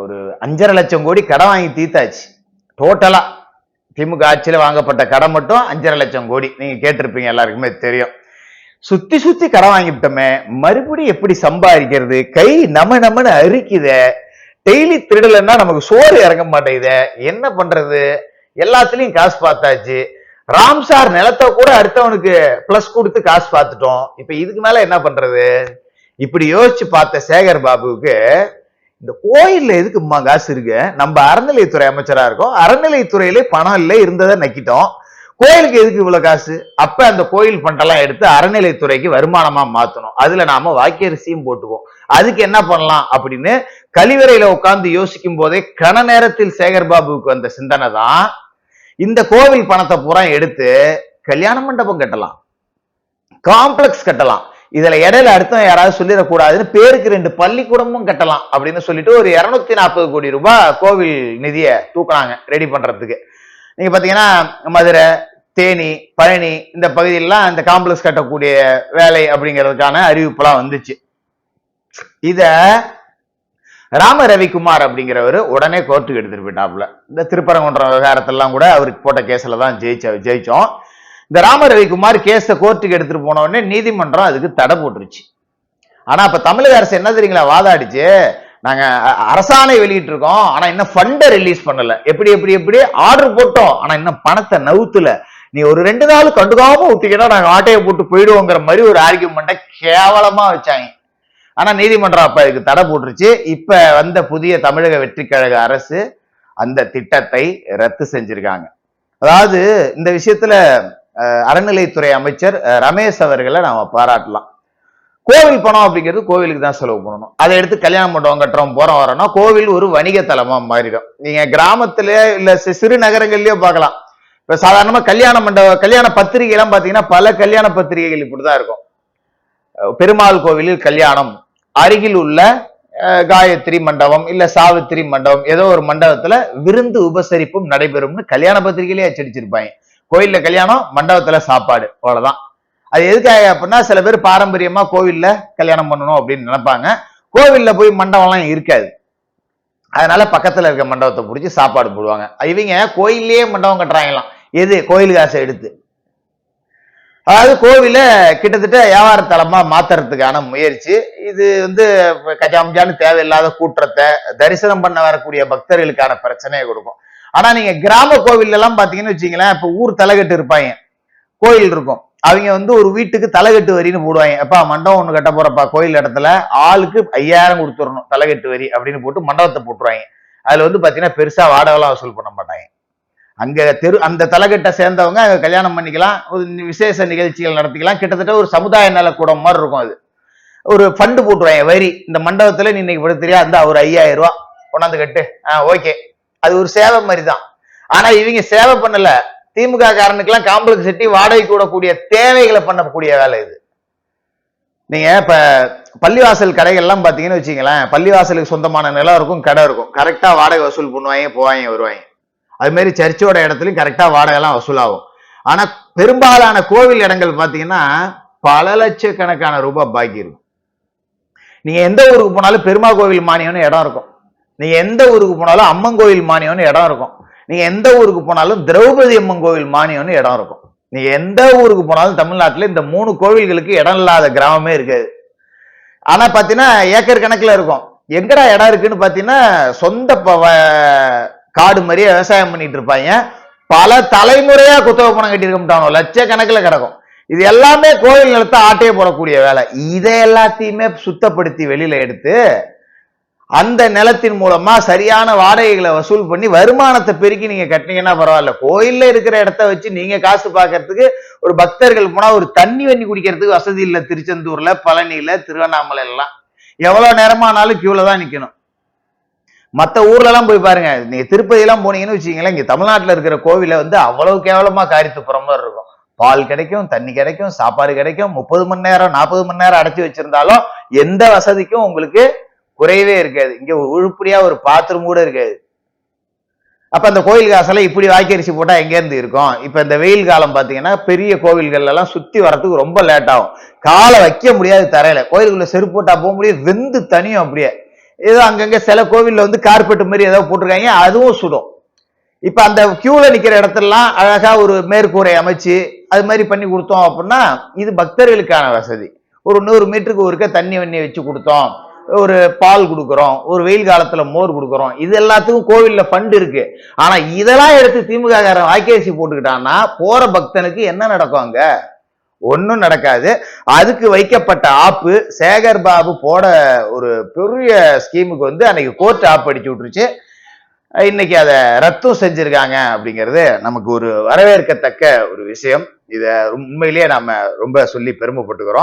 ஒரு 5.5 லட்சம் கோடி கடன் வாங்கி தீர்த்தாச்சு. டோட்டலா திமுக ஆட்சியில வாங்கப்பட்ட கடன் மட்டும் 5.5 லட்சம் கோடி. நீங்க கேட்டிருப்பீங்க, எல்லாருக்குமே தெரியும். சுத்தி சுத்தி கடன் வாங்கிவிட்டோமே, மறுபடியும் எப்படி சம்பாதிக்கிறது? கை நம்மன்னு அரிக்குத, டெய்லி திருடலன்னா நமக்கு சோறு இறங்க மாட்டேங்குது, என்ன பண்றது? எல்லாத்துலயும் காசு பார்த்தாச்சு. ராம்சார் நிலத்தை கூட அடுத்தவனுக்கு பிளஸ் கொடுத்து காசு பார்த்துட்டோம். இப்ப இதுக்கு மேல என்ன பண்றது? இப்படி யோசிச்சு பார்த்த சேகர் பாபுவுக்கு இந்த கோயில்ல எதுக்குமா காசு இருக்கு? நம்ம அறநிலையத்துறை அமைச்சரா இருக்கோம், அறநிலையத்துறையிலே பணம் இல்லை, இருந்ததை நக்கிட்டோம். கோயிலுக்கு எதுக்கு இவ்வளவு காசு? அப்ப அந்த கோயில் பண்டெல்லாம் எடுத்து அறநிலையத்துறைக்கு வருமானமா மாத்தணும். அதுல நாம வாக்கியரிசியும் போட்டுக்குவோம். அதுக்கு என்ன பண்ணலாம் அப்படின்னு கழிவறையில உட்கார்ந்து யோசிக்கும் போதே கன நேரத்தில் சேகர் பாபுவுக்கு வந்த சிந்தனை தான், இந்த கோவில் பணத்தை பூரா எடுத்து கல்யாண மண்டபம் கட்டலாம், காம்ப்ளெக்ஸ் கட்டலாம், இதுல இடையில அடுத்த யாராவது சொல்லிடக்கூடாதுன்னு பேருக்கு 2 பள்ளிக்கூடமும் கட்டலாம் அப்படின்னு சொல்லிட்டு ஒரு 240 கோடி ரூபாய் கோவில் நிதியை தூக்குறாங்க ரெடி பண்றதுக்கு. நீங்க பாத்தீங்கன்னா மதுரை, தேனி, பழனி இந்த பகுதியெல்லாம் இந்த காம்ப்ளெக்ஸ் கட்டக்கூடிய வேலை அப்படிங்கிறதுக்கான அறிவிப்புலாம் வந்துச்சு. இத ராம ரவிக்குமார் அப்படிங்கிறவர் உடனே கோர்ட்டுக்கு எடுத்துட்டு போயிட்டாப்ல. இந்த திருப்பரங்குன்றம் விவகாரத்தெல்லாம் கூட அவருக்கு போட்ட கேஸ்ல தான் ஜெயிச்சோம். இந்த ராம ரவிக்குமார் கேஸ கோர்ட்டுக்கு எடுத்துட்டு போன உடனே நீதிமன்றம் அதுக்கு தடை போட்டுருச்சு. ஆனா இப்ப தமிழக அரசு என்ன தெரியுங்களா வாதாடிச்சு, நாங்க அரசாணை வெளியிட்டு இருக்கோம், ஆனா இன்னும் ஃபண்டை ரிலீஸ் பண்ணல. எப்படி ஆர்டர் போட்டோம், ஆனா இன்னும் பணத்தை நவுத்துல, நீ ஒரு 2 நாள் கண்டுக்காம விட்டீங்கன்னா நாங்க ஆட்டையை போட்டு போயிடுவோங்கிற மாதிரி ஒரு ஆர்கியூமெண்ட்டை கேவலமா வச்சாங்க. ஆனா நீதிமன்றம் அப்ப இதுக்கு தடை போட்டுருச்சு. இப்ப வந்த புதிய தமிழக வெற்றி கழக அரசு அந்த திட்டத்தை ரத்து செஞ்சிருக்காங்க. அதாவது இந்த விஷயத்துல அறநிலைத்துறை அமைச்சர் ரமேஷ் அவர்களை நாம பாராட்டலாம். கோவில் பணம் அப்படிங்கிறது கோவிலுக்கு தான் செலவு பண்ணணும். அதை எடுத்து கல்யாண மண்டபம் கட்டுறோம் போறோம் வரோம்னா கோவில் ஒரு வணிக தலமா மாறிடும். நீங்க கிராமத்திலேயே இல்ல சிறு நகரங்கள்லயோ பார்க்கலாம். இப்ப சாதாரணமா கல்யாண பத்திரிகை எல்லாம் பாத்தீங்கன்னா பல கல்யாண பத்திரிகைகள் இப்படிதான் இருக்கும். பெருமாள் கோவிலில் கல்யாணம், அருகில் உள்ள காயத்ரி மண்டபம் இல்ல சாவித்திரி மண்டபம் ஏதோ ஒரு மண்டபத்துல விருந்து உபசரிப்பும் நடைபெறும்னு கல்யாண பத்திரிகையிலேயே அச்சடிச்சிருப்பாங்க. கோயில்ல கல்யாணம், மண்டபத்துல சாப்பாடு, அவ்வளவுதான். அது எதுக்காக அப்படின்னா சில பேர் பாரம்பரியமா கோவில்ல கல்யாணம் பண்ணணும் அப்படின்னு நினைப்பாங்க. கோவில்ல போய் மண்டபம்லாம் இருக்காது, அதனால பக்கத்துல இருக்க மண்டபத்தை பிடிச்சி சாப்பாடு போடுவாங்க. இவங்க கோயிலேயே மண்டபம் கட்டுறாங்களாம். எது? கோயில் காசை எடுத்து. அதாவது கோவில கிட்டத்தட்ட வியாபார தலமா மாத்துறதுக்கான முயற்சி இது. கஜாமஜான்னு தேவையில்லாத கூற்றத்தை, தரிசனம் பண்ண வரக்கூடிய பக்தர்களுக்கான பிரச்சனையை கொடுக்கும். ஆனா நீங்க கிராம கோவில் எல்லாம் பாத்தீங்கன்னு வச்சீங்களேன், இப்ப ஊர் தலைகட்டு இருப்பாங்க, கோயில் இருக்கும், அவங்க ஒரு வீட்டுக்கு தலைகட்டு வரின்னு போடுவாங்க. அப்பா மண்டபம் ஒண்ணு கட்ட போறப்பா கோயில் இடத்துல ஆளுக்கு 5000 கொடுத்துடணும் தலைகட்டு வரி அப்படின்னு போட்டு மண்டபத்தை போட்டுருவாங்க. அதுல பாத்தீங்கன்னா பெருசா வாடகைலாம் வசூல் பண்ண மாட்டாங்க. அங்க அந்த தலைகட்டை சேர்ந்தவங்க அங்க கல்யாணம் பண்ணிக்கலாம், ஒரு விசேஷ நிகழ்ச்சிகள் நடத்திக்கலாம். கிட்டத்தட்ட ஒரு சமுதாய நலக்கூடம் மாதிரி இருக்கும். அது ஒரு ஃபண்டு போட்டுருவாங்க வரி. இந்த மண்டபத்துல நீ இன்னைக்கு படுத்துறியா, அந்த ஒரு 5000 ரூபாய் கொண்டாந்து கட்டு, ஓகே. அது ஒரு சேவை மாதிரி தான். ஆனா இவங்க சேவை பண்ணல, திமுக காரனுக்கெல்லாம் காம்ப்ளெக்ஸ் கட்டி வாடகை கூடக்கூடிய தேவைகளை பண்ணக்கூடிய வேலை இது. நீங்க இப்ப பள்ளிவாசல் கடைகள் எல்லாம் பாத்தீங்கன்னு வச்சுங்களேன், பள்ளிவாசலுக்கு சொந்தமான நிலம் இருக்கும், கடை இருக்கும், கரெக்டா வாடகை வசூல் பண்ணுவாங்க, போவாங்க வருவாங்க. அது மாதிரி சர்ச்சோட இடத்துலயும் கரெக்டா வாடகை எல்லாம் வசூலாகும். ஆனா பெரும்பாலான கோவில் இடங்கள் பாத்தீங்கன்னா பல லட்சக்கணக்கான ரூபாய் பாக்கி இருக்கும். நீங்க எந்த ஊருக்கு போனாலும் பெருமா கோவில் மானியம்னு இடம் இருக்கும், நீங்க எந்த ஊருக்கு போனாலும் அம்மன் கோவில் மானியம்னு இடம் இருக்கும், நீங்க எந்த ஊருக்கு போனாலும் திரௌபதி அம்மன் கோவில் மானியம்னு இடம் இருக்கும். நீங்க எந்த ஊருக்கு போனாலும் தமிழ்நாட்டுல இந்த 3 கோவில்களுக்கு இடம் இல்லாத கிராமமே இருக்காது. ஆனா பாத்தீங்கன்னா ஏக்கர் கணக்குல இருக்கும். எங்கடா இடம் இருக்குன்னு பாத்தீங்கன்னா சொந்த காடு மாதிரியே விவசாயம் பண்ணிட்டு இருப்பாங்க. பல தலைமுறையா குத்தகை பணம் கட்டியிருக்க மாட்டாங்க, லட்சக்கணக்கில் கிடக்கும். இது எல்லாமே கோவில் நிலத்தை ஆட்டையே போடக்கூடிய வேலை. இதை எல்லாத்தையுமே சுத்தப்படுத்தி வெளியில எடுத்து அந்த நிலத்தின் மூலமா சரியான வாடகைகளை வசூல் பண்ணி வருமானத்தை பெருக்கி நீங்க கட்டினீங்கன்னா பரவாயில்ல. கோயில்ல இருக்கிற இடத்த வச்சு நீங்க காசு பார்க்கறதுக்கு ஒரு பக்தர்கள் போனா ஒரு தண்ணி வண்ணி குடிக்கிறதுக்கு வசதி இல்லை. திருச்செந்தூர்ல, பழனியில, திருவண்ணாமலை எல்லாம் எவ்வளவு நேரமானாலும் கியூல தான் நிக்கணும். மற்ற ஊர்ல எல்லாம் போய் பாருங்க, நீங்க திருப்பதி எல்லாம் போனீங்கன்னு வச்சுக்கீங்களேன், இங்க தமிழ்நாட்டுல இருக்கிற கோவில அவ்வளவு கேவலமா காரித்து போற மாதிரி இருக்கும். பால் கிடைக்கும், தண்ணி கிடைக்கும், சாப்பாடு கிடைக்கும், 30 மணி நேரம் 40 மணி நேரம் அடைச்சு வச்சிருந்தாலும் எந்த வசதிக்கும் உங்களுக்கு குறையவே இருக்காது. இங்க உருப்படியா ஒரு பாத்ரூம் கூட இருக்காது. அப்ப அந்த கோயில் காசெல்லாம் இப்படி வாக்கரிசி போட்டா எங்க இருந்து இருக்கும்? இப்ப இந்த வெயில் காலம் பாத்தீங்கன்னா பெரிய கோவில்கள் எல்லாம் சுத்தி வரதுக்கு ரொம்ப லேட் ஆகும். காலை வைக்க முடியாது தரையில, கோயிலுக்குள்ள செருப்பு போட்டா போக முடியாது, வெந்து தனியும் அப்படியே. ஏதோ அங்கங்க சில கோவில்ல வந்து கார்பெட் மாதிரி ஏதோ போட்டிருக்காங்க, அதுவும் சுடும். இப்ப அந்த கியூல நிக்கிற இடத்துலலாம் அழகா ஒரு மேற்கூரை அமைச்சு அது மாதிரி பண்ணி கொடுத்தோம் அப்படின்னா இது பக்தர்களுக்கான வசதி. ஒரு 100 மீட்டருக்கு ஒருக்க தண்ணி வண்ணி வச்சு கொடுத்தோம், ஒரு பால் கொடுக்குறோம், ஒரு வெயில் காலத்துல மோர் கொடுக்குறோம், இது எல்லாத்துக்கும் கோவில்ல ஃபண்ட் இருக்கு. ஆனா இதெல்லாம் எடுத்து திமுக காரன் வாய்க்கேசி போட்டுக்கிட்டான்னா போற பக்தனுக்கு என்ன நடக்கும்? அங்க ஒன்னும் நடக்காது. அதுக்கு வைக்கப்பட்ட ஆப்பு சேகர் பாபு போட ஒரு பெரிய ஸ்கீமுக்கு வந்து அன்னைக்கு கோர்ட் ஆப் அடிச்சு விட்டுருச்சு. இன்னைக்கு அதை ரத்தும் செஞ்சிருக்காங்க அப்படிங்கிறது நமக்கு ஒரு வரவேற்கத்தக்க ஒரு விஷயம். இத உண்மையிலேயே நாம ரொம்ப சொல்லி பெருமைப்பட்டுக்கிறோம்.